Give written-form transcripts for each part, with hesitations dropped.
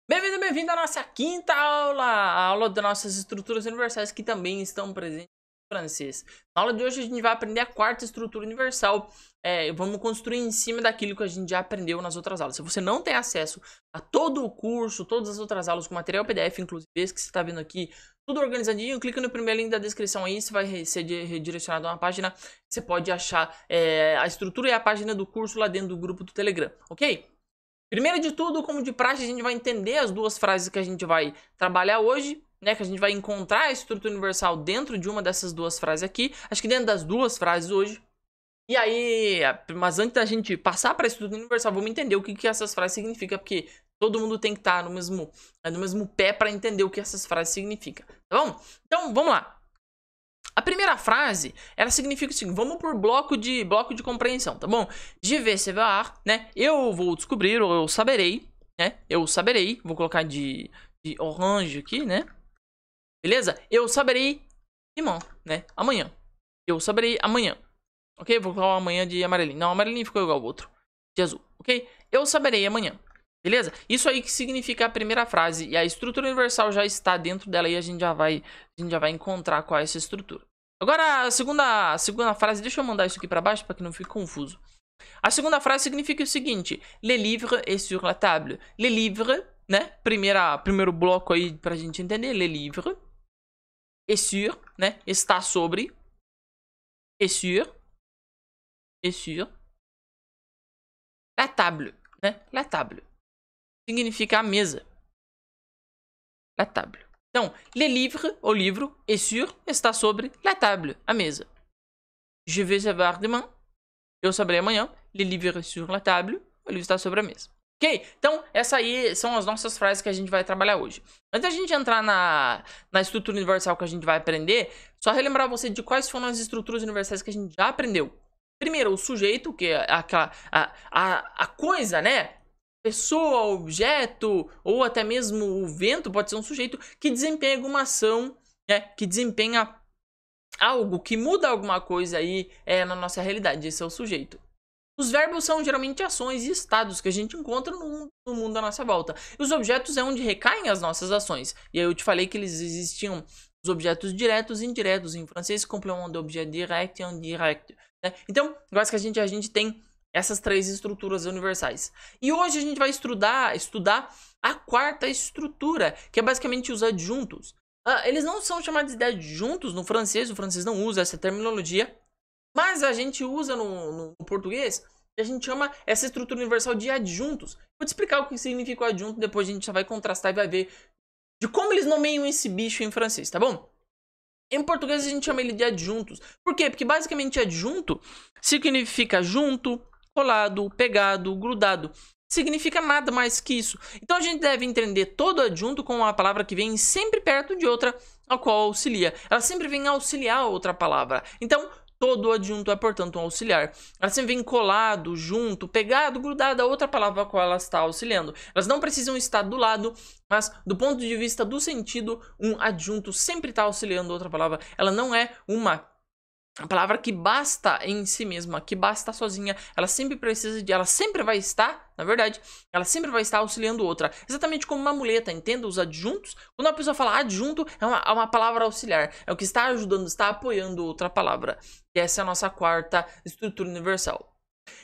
Bem-vindo, bem-vindo à nossa quinta aula, a aula das nossas estruturas universais que também estão presentes no francês. Na aula de hoje a gente vai aprender a quarta estrutura universal. Vamos construir em cima daquilo que a gente já aprendeu nas outras aulas. Se você não tem acesso a todo o curso, todas as outras aulas com material PDF, inclusive esse que você está vendo aqui, tudo organizadinho, clica no primeiro link da descrição aí, você vai ser redirecionado a uma página. Você pode achar a estrutura e a página do curso lá dentro do grupo do Telegram, ok? Primeiro de tudo, como de praxe, a gente vai entender as duas frases que a gente vai trabalhar hoje, né? Que a gente vai encontrar a estrutura universal dentro de uma dessas duas frases aqui. Acho que dentro das duas frases hoje. E aí, mas antes da gente passar para a estrutura universal, vamos entender o que essas frases significam, porque todo mundo tem que estar no mesmo pé para entender o que essas frases significam, tá bom? Então, vamos lá. A primeira frase, ela significa o seguinte, vamos por bloco de compreensão, tá bom? Je vais savoir, né? Eu vou descobrir, ou eu saberei, né? Eu saberei, vou colocar de orange aqui, né? Beleza? Eu saberei demain, né? Amanhã. Eu saberei amanhã. Ok? Vou colocar o amanhã de amarelinho. Não, amarelinho ficou igual ao outro. De azul, ok? Eu saberei amanhã. Beleza? Isso aí que significa a primeira frase. E a estrutura universal já está dentro dela e a gente já vai encontrar qual é essa estrutura. Agora, a segunda frase, deixa eu mandar isso aqui para baixo para que não fique confuso. A segunda frase significa o seguinte: Le livre est sur la table. Le livre, né? Primeiro bloco aí pra gente entender. Le livre est sur, né? Está sobre. Est sur la table, né? La table significa a mesa. La table. Então, le livre, o livro, est sur, está sobre la table, a mesa. Je vais savoir demain. Eu saberei amanhã. Le livre est sur la table. O livro está sobre a mesa. Ok? Então, essas aí são as nossas frases que a gente vai trabalhar hoje. Antes da gente entrar na estrutura universal que a gente vai aprender, só relembrar você de quais foram as estruturas universais que a gente já aprendeu. Primeiro, o sujeito, que é a coisa, né? Pessoa, objeto, ou até mesmo o vento pode ser um sujeito que desempenha alguma ação, né? Que desempenha algo, que muda alguma coisa aí na nossa realidade. Esse é o sujeito. Os verbos são geralmente ações e estados que a gente encontra no mundo à nossa volta. E os objetos é onde recaem as nossas ações. E aí eu te falei que eles existiam os objetos diretos e indiretos. Em francês, complément d'objet direct e indirect. Né? Então, eu acho que a gente tem essas três estruturas universais. E hoje a gente vai estudar a quarta estrutura, que é basicamente os adjuntos. Eles não são chamados de adjuntos no francês, o francês não usa essa terminologia, mas a gente usa no português, e a gente chama essa estrutura universal de adjuntos. Vou te explicar o que significa o adjunto, depois a gente já vai contrastar e vai ver de como eles nomeiam esse bicho em francês, tá bom? Em português a gente chama ele de adjuntos. Por quê? Porque basicamente adjunto significa junto, colado, pegado, grudado. Significa nada mais que isso. Então a gente deve entender todo adjunto como uma palavra que vem sempre perto de outra a qual auxilia. Ela sempre vem auxiliar a outra palavra. Então todo adjunto é, portanto, um auxiliar. Ela sempre vem colado, junto, pegado, grudado a outra palavra a qual ela está auxiliando. Elas não precisam estar do lado, mas do ponto de vista do sentido, um adjunto sempre está auxiliando outra palavra. Ela não é uma palavra que basta em si mesma, que basta sozinha. Ela sempre ela sempre vai estar, na verdade, ela sempre vai estar auxiliando outra. Exatamente como uma muleta, entenda? Os adjuntos, quando a pessoa fala adjunto, é uma palavra auxiliar. É o que está ajudando, está apoiando outra palavra. E essa é a nossa quarta estrutura universal.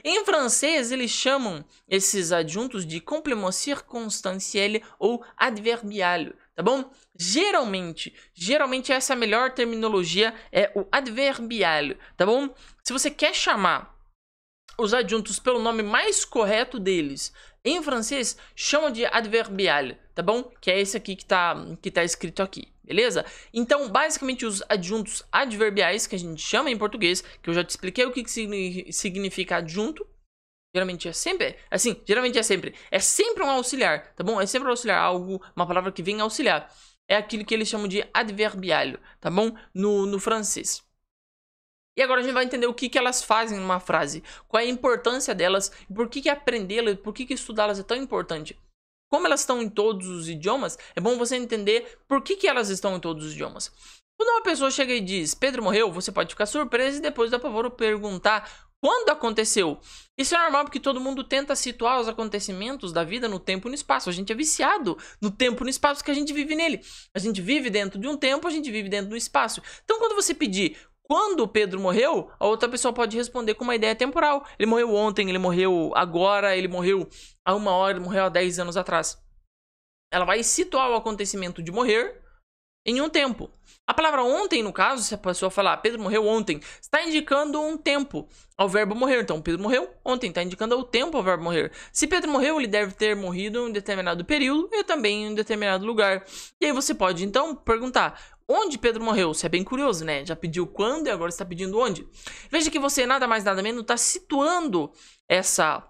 Em francês, eles chamam esses adjuntos de complément circonstanciel ou adverbial, tá bom? Geralmente essa é a melhor terminologia, é o adverbial, tá bom? Se você quer chamar os adjuntos pelo nome mais correto deles, em francês, chama de adverbial, tá bom? Que é esse aqui que tá escrito aqui, beleza? Então, basicamente, os adjuntos adverbiais, que a gente chama em português, que eu já te expliquei o que significa adjunto, geralmente é sempre, assim, é sempre um auxiliar, tá bom? É sempre um auxiliar, algo, uma palavra que vem auxiliar. É aquilo que eles chamam de adverbial, tá bom? No francês. E agora a gente vai entender o que elas fazem numa frase, qual é a importância delas, por que aprendê-las, por que estudá-las é tão importante. Como elas estão em todos os idiomas, é bom você entender por que elas estão em todos os idiomas. Quando uma pessoa chega e diz, Pedro morreu, você pode ficar surpreso e depois dá para perguntar quando aconteceu. Isso é normal porque todo mundo tenta situar os acontecimentos da vida no tempo e no espaço. A gente é viciado no tempo e no espaço porque a gente vive nele. A gente vive dentro de um tempo, a gente vive dentro do espaço. Então quando você pedir quando Pedro morreu, a outra pessoa pode responder com uma ideia temporal. Ele morreu ontem, ele morreu agora, ele morreu há 1 hora, ele morreu há 10 anos atrás. Ela vai situar o acontecimento de morrer em um tempo. A palavra ontem, no caso, se a pessoa falar Pedro morreu ontem, está indicando um tempo ao verbo morrer. Então, Pedro morreu ontem, está indicando o tempo ao verbo morrer. Se Pedro morreu, ele deve ter morrido em um determinado período e também em um determinado lugar. E aí você pode, então, perguntar onde Pedro morreu. Isso é bem curioso, né? Já pediu quando e agora está pedindo onde. Veja que você, nada mais nada menos, está situando essa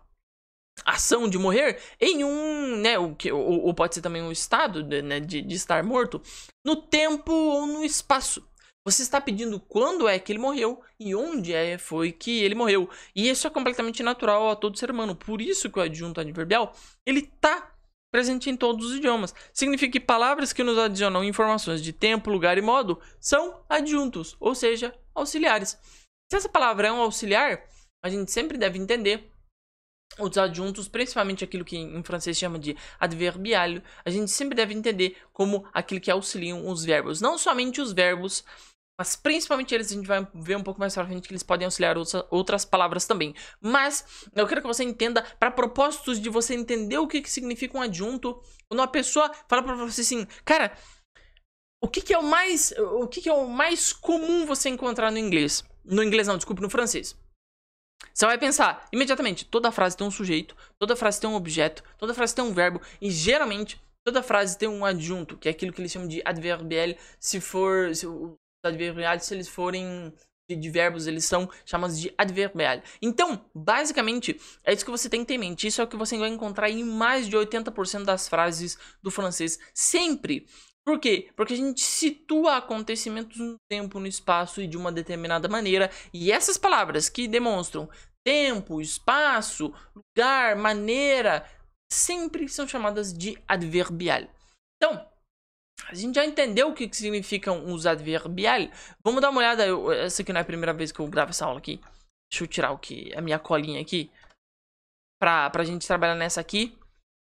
ação de morrer em um, né, ou pode ser também um estado de estar morto, no tempo ou no espaço. Você está pedindo quando é que ele morreu e onde foi que ele morreu. E isso é completamente natural a todo ser humano. Por isso que o adjunto adverbial, ele está presente em todos os idiomas. Significa que palavras que nos adicionam informações de tempo, lugar e modo são adjuntos, ou seja, auxiliares. Se essa palavra é um auxiliar, a gente sempre deve entender os adjuntos, principalmente aquilo que em francês chama de adverbial, a gente sempre deve entender como aquilo que auxiliam os verbos. Não somente os verbos, mas principalmente eles, a gente vai ver um pouco mais pra frente que eles podem auxiliar outras palavras também. Mas eu quero que você entenda, para propósitos de você entender o que significa um adjunto, quando uma pessoa fala pra você assim, cara, o que é o mais comum você encontrar no inglês? No inglês não, desculpe, no francês. Você vai pensar, imediatamente, toda frase tem um sujeito, toda frase tem um objeto, toda frase tem um verbo, e geralmente, toda frase tem um adjunto, que é aquilo que eles chamam de adverbial, se os adverbiais, se eles forem de verbos, eles são chamados de adverbial. Então, basicamente, é isso que você tem que ter em mente, isso é o que você vai encontrar em mais de 80% das frases do francês, sempre. Por quê? Porque a gente situa acontecimentos no tempo, no espaço e de uma determinada maneira. E essas palavras que demonstram tempo, espaço, lugar, maneira, sempre são chamadas de adverbial. Então, a gente já entendeu o que significam os adverbial. Vamos dar uma olhada. Essa aqui não é a primeira vez que eu gravo essa aula aqui. Deixa eu tirar a minha colinha aqui. Pra gente trabalhar nessa aqui.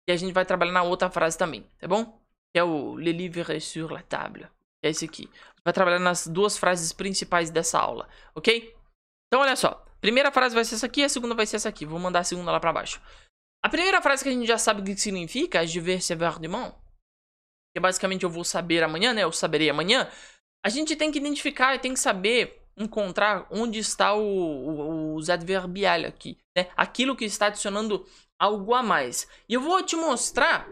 E a gente vai trabalhar na outra frase também, tá bom? Que é o Le livre sur la table. Que é esse aqui. Vai trabalhar nas duas frases principais dessa aula, ok? Então, olha só. Primeira frase vai ser essa aqui, a segunda vai ser essa aqui. Vou mandar a segunda lá pra baixo. A primeira frase que a gente já sabe o que significa, je vais savoir demain, que basicamente eu vou saber amanhã, né? Eu saberei amanhã. A gente tem que identificar e tem que saber encontrar onde está os adverbial aqui, né? Aquilo que está adicionando algo a mais. E eu vou te mostrar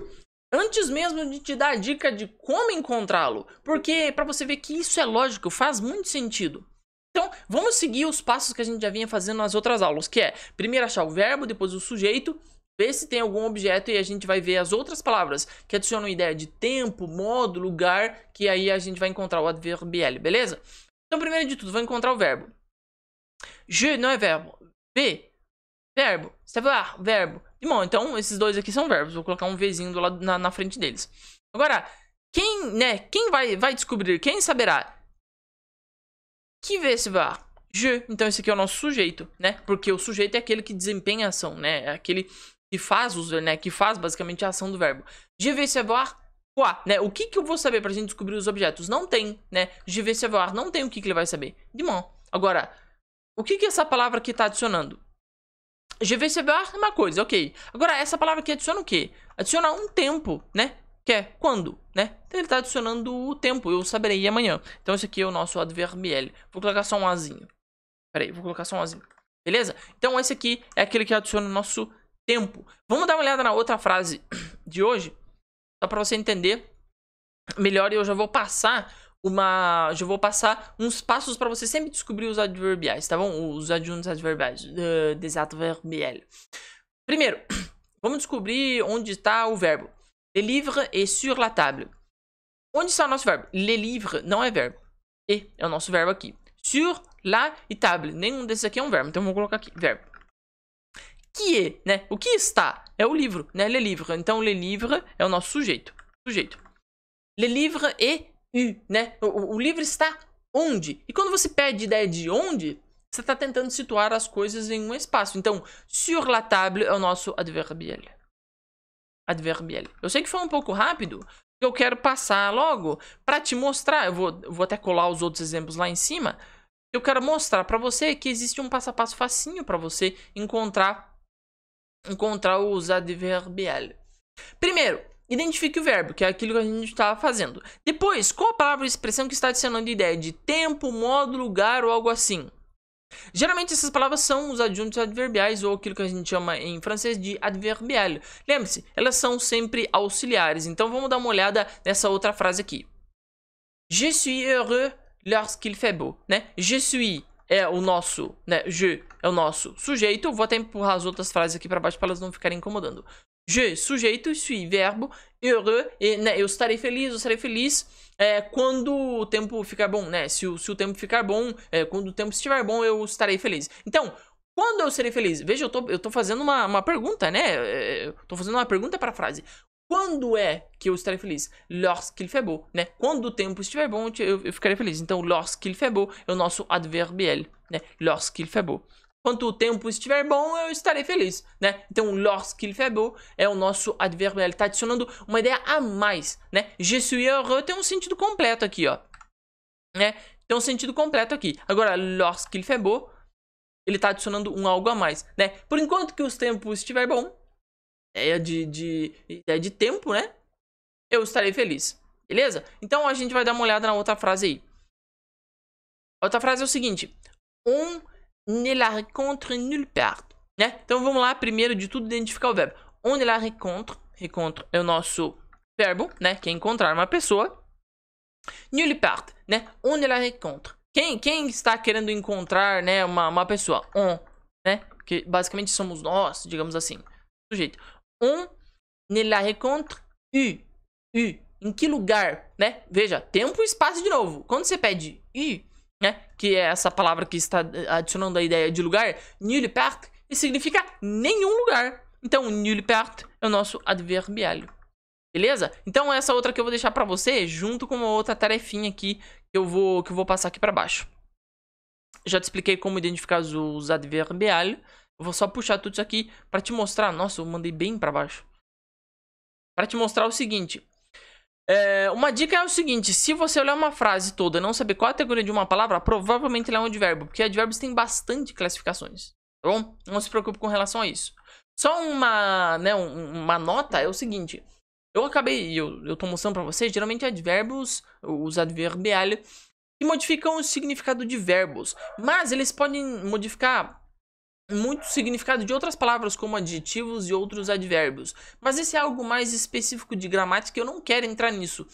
antes mesmo de te dar a dica de como encontrá-lo, porque para você ver que isso é lógico, faz muito sentido. Então, vamos seguir os passos que a gente já vinha fazendo nas outras aulas, que é primeiro achar o verbo, depois o sujeito, ver se tem algum objeto e a gente vai ver as outras palavras que adicionam ideia de tempo, modo, lugar, que aí a gente vai encontrar o adverbial, beleza? Então, primeiro de tudo, vou encontrar o verbo. Je não é verbo. V, verbo. Savoir, verbo. Bom, então esses dois aqui são verbos. Vou colocar um Vzinho do lado na frente deles. Agora, quem vai descobrir? Quem saberá? Qui veut savoir? Je. Então esse aqui é o nosso sujeito, né? Porque o sujeito é aquele que desempenha a ação, né? É aquele que faz que faz basicamente a ação do verbo. Je vais savoir quoi, né? O que eu vou saber pra gente descobrir os objetos? Não tem, né? Je vais savoir, não tem o que ele vai saber. De mão. Agora, o que essa palavra aqui tá adicionando? Je vais savoir uma coisa, ok. Agora, essa palavra aqui adiciona o quê? Adiciona um tempo, né? Que é quando, né? Então ele está adicionando o tempo, eu saberei amanhã. Então esse aqui é o nosso adverbial. Vou colocar só um azinho. Pera aí, vou colocar só um azinho. Beleza? Então esse aqui é aquele que adiciona o nosso tempo. Vamos dar uma olhada na outra frase de hoje. Só para você entender melhor, e eu já vou passar uns passos para você sempre descobrir os adverbiais, tá bom? Os adjuntos adverbiais, des adverbial. Primeiro, vamos descobrir onde está o verbo. Le livre est sur la table. Onde está o nosso verbo? Le livre não é verbo. E é o nosso verbo aqui. Sur la e table. Nenhum desses aqui é um verbo, então vou colocar aqui, verbo. Que é, né? O que está? É o livro, né? Le livre. Então, le livre é o nosso sujeito. Le livre est né? O livro está onde? E quando você pede ideia de onde, Você está tentando situar as coisas em um espaço. Então, sur la table é o nosso adverbial. Adverbial. Eu sei que foi um pouco rápido, porque eu quero passar logo para te mostrar. Eu vou até colar os outros exemplos lá em cima. Eu quero mostrar para você que existe um passo a passo facinho para você encontrar os adverbial. Primeiro, identifique o verbo, que é aquilo que a gente estava fazendo. Depois, qual a palavra ou expressão que está adicionando ideia de tempo, modo, lugar ou algo assim? Geralmente essas palavras são os adjuntos adverbiais ou aquilo que a gente chama em francês de adverbial. Lembre-se, elas são sempre auxiliares. Então vamos dar uma olhada nessa outra frase aqui. Je suis heureux lorsqu'il fait beau, né? Je suis é o nosso, né? Je é o nosso sujeito. Vou até empurrar as outras frases aqui para baixo para elas não ficarem incomodando. Je, sujeito, suis, verbo, heureux, e, né, eu estarei feliz quando o tempo ficar bom, né? Se o tempo ficar bom, quando o tempo estiver bom, eu estarei feliz. Então, quando eu serei feliz? Veja, eu tô fazendo uma pergunta, né? Eu tô fazendo uma pergunta para a frase. Quando é que eu estarei feliz? Lorsqu'il fait beau, né? Quando o tempo estiver bom, eu ficarei feliz. Então, lorsqu'il fait beau é o nosso adverbial, né? Lorsqu'il fait beau. Quando o tempo estiver bom, eu estarei feliz, né? Então, lorsqu'il fait beau é o nosso advérbio. Ele está adicionando uma ideia a mais, né? Je suis heureux tem um sentido completo aqui, ó. Né? Tem um sentido completo aqui. Agora, lorsqu'il fait beau, ele está adicionando um algo a mais, né? Por enquanto que os tempos estiver bom, ideia de tempo, né? Eu estarei feliz, beleza? Então, a gente vai dar uma olhada na outra frase aí. A outra frase é o seguinte. On ne la rencontre nulle part, né? Então vamos lá, primeiro de tudo, identificar o verbo. On ne la rencontre, rencontre é o nosso verbo, né? Que é encontrar uma pessoa. Nulle part, né? On ne la rencontre. Quem está querendo encontrar, né, uma pessoa? On, né? Que basicamente somos nós, digamos assim. Sujeito. On ne la rencontre u. Em que lugar, né? Veja, tempo e espaço de novo. Quando você pede u, né, que é essa palavra que está adicionando a ideia de lugar, nulle part, e significa nenhum lugar. Então, nulle part é o nosso adverbial. Beleza? Então, essa outra que eu vou deixar para você, junto com uma outra tarefinha aqui, que eu vou passar aqui para baixo. Já te expliquei como identificar os adverbial. Eu vou só puxar tudo isso aqui para te mostrar. Nossa, eu mandei bem para baixo. Para te mostrar o seguinte. Uma dica é o seguinte, se você olhar uma frase toda e não saber qual a categoria de uma palavra, provavelmente ela é um advérbio, porque advérbios têm bastante classificações, tá bom? Não se preocupe com relação a isso. Só uma nota é o seguinte, eu tô mostrando pra vocês, geralmente advérbios, os adverbial, que modificam o significado de verbos, mas eles podem modificar muito significado de outras palavras como adjetivos e outros advérbios. Mas esse é algo mais específico de gramática e eu não quero entrar nisso.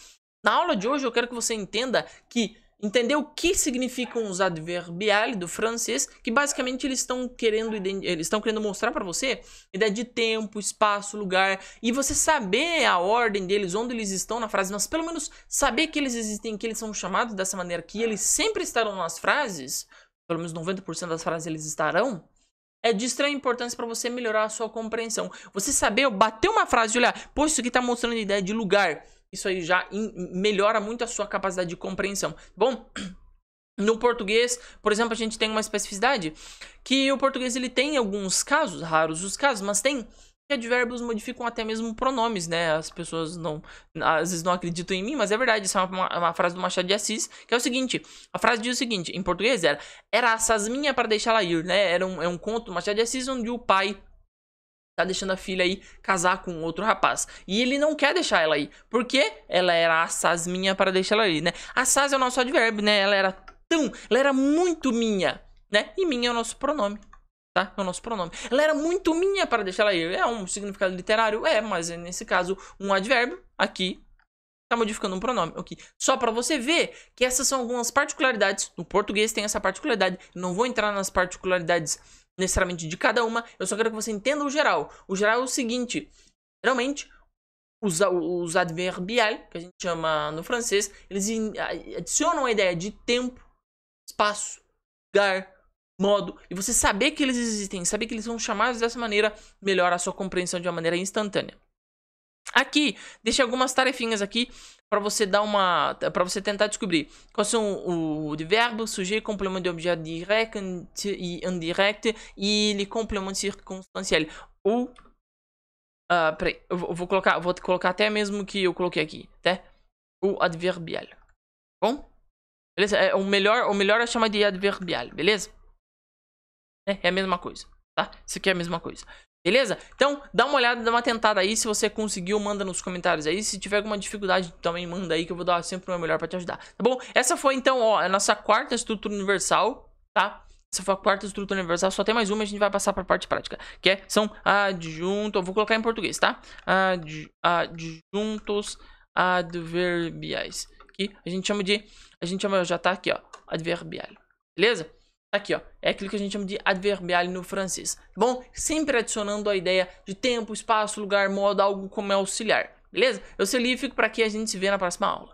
Na aula de hoje eu quero que você entenda entender o que significam os adverbial do francês, que basicamente eles estão querendo mostrar para você ideia de tempo, espaço, lugar, e você saber a ordem deles, onde eles estão na frase, mas pelo menos saber que eles existem, que eles são chamados dessa maneira, que eles sempre estarão nas frases, pelo menos 90% das frases eles estarão. É de extrema importância para você melhorar a sua compreensão. Você saber, bater uma frase e olhar, pô, isso aqui tá mostrando ideia de lugar. Isso aí já melhora muito a sua capacidade de compreensão. Bom, no português, por exemplo, a gente tem uma especificidade que o português ele tem alguns casos, raros os casos, mas tem que advérbios modificam até mesmo pronomes, né? As pessoas às vezes não acreditam em mim, mas é verdade. Isso é uma frase do Machado de Assis, que é o seguinte. A frase diz o seguinte, em português era assaz minha para deixá-la ir, né? É um conto do Machado de Assis onde o pai tá deixando a filha aí casar com outro rapaz. E ele não quer deixar ela ir, porque ela era assaz minha para deixá-la ir, né? Assaz é o nosso advérbio, né? Ela era muito minha, né? E minha é o nosso pronome. Tá? É o nosso pronome. Ela era muito minha para deixar ela ir. É um significado literário? Mas nesse caso, um advérbio aqui tá modificando um pronome. Okay. Só para você ver que essas são algumas particularidades. No português tem essa particularidade. Eu não vou entrar nas particularidades necessariamente de cada uma. Eu só quero que você entenda o geral. O geral é o seguinte. Geralmente, os adverbial, que a gente chama no francês, eles adicionam a ideia de tempo, espaço, lugar, modo, e você saber que eles existem, saber que eles são chamados dessa maneira, melhora a sua compreensão de uma maneira instantânea. Aqui, deixei algumas tarefinhas aqui para você dar para você tentar descobrir quais são o de verbo, sujeito, complemento de objeto direct e indirect e le complemento circunstancial. Peraí, eu vou colocar até mesmo que eu coloquei aqui, tá? O adverbial. Bom? Beleza? O melhor é chamar de adverbial, beleza? É a mesma coisa, tá? Isso aqui é a mesma coisa. Beleza? Então, dá uma olhada, dá uma tentada aí. Se você conseguiu, manda nos comentários aí. Se tiver alguma dificuldade, também manda aí que eu vou dar sempre o meu melhor pra te ajudar. Tá bom? Essa foi, então, ó, a nossa quarta estrutura universal, tá? Essa foi a quarta estrutura universal. Só tem mais uma e a gente vai passar pra parte prática. São adjuntos... Eu vou colocar em português, tá? Adjuntos adverbiais. Que a gente chama já tá aqui, ó. Adverbial. Beleza? Aqui, ó, é aquilo que a gente chama de adverbial no francês, tá bom? Sempre adicionando a ideia de tempo, espaço, lugar, modo, algo como auxiliar, beleza? Eu sou o Livio, fico por aqui e a gente se vê na próxima aula.